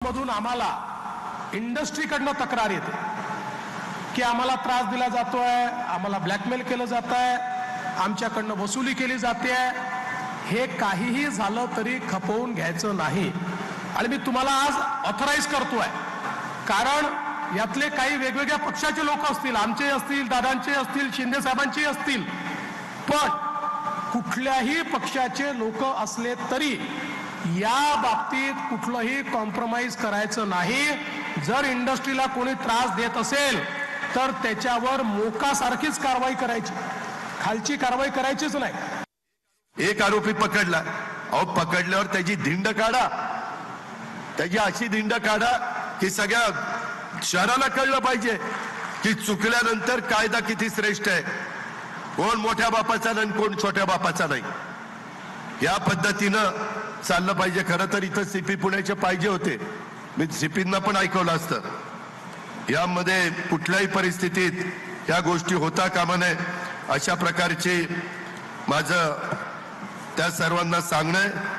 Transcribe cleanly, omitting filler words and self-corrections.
मधून आम्हाला इंडस्ट्रीकडनं तक्रार येते की आम्हाला त्रास दिला जातोय, आम्हाला ब्लॅकमेल केलं जात आहे, आमच्याकडनं वसुली केली जाते. हे काहीही झालं तरी खपवून घ्यायचं नाही. आणि मी तुम्हाला आज ऑथराईज करतोय, कारण यातले काही वेगवेगळ्या पक्षाचे लोक असतील, आमचे असतील, दादांचे असतील, शिंदे साहेबांचे असतील, पण कुठल्याही पक्षाचे लोक असले तरी या बाबतीत कुठलंही कॉम्प्रोमाइज करायचं नाही. जर इंडस्ट्रीला कोणी त्रास देत असेल तर त्याच्यावर मोकासारखीच कारवाई करायची, खालची कारवाई करायचीच नाही. एक आरोपी पकडला, अहो पकडल्यावर त्याची धिंड काढा, त्याची अशी धिंड काढा की सगळ्या शहराला कळलं पाहिजे की चुकल्यानंतर कायदा किती श्रेष्ठ आहे, कोण मोठ्या बापाचा नाही, कोण छोट्या बापाचा नाही. या पद्धतीनं चाललं पाहिजे. खरं तर इथं सीपी पुण्याचे पाहिजे होते, मी सीपींना पण ऐकवलं असतं. यामध्ये कुठल्याही परिस्थितीत या गोष्टी होता कामा नये, अशा प्रकारची माझं त्या सर्वांना सांगणं आहे.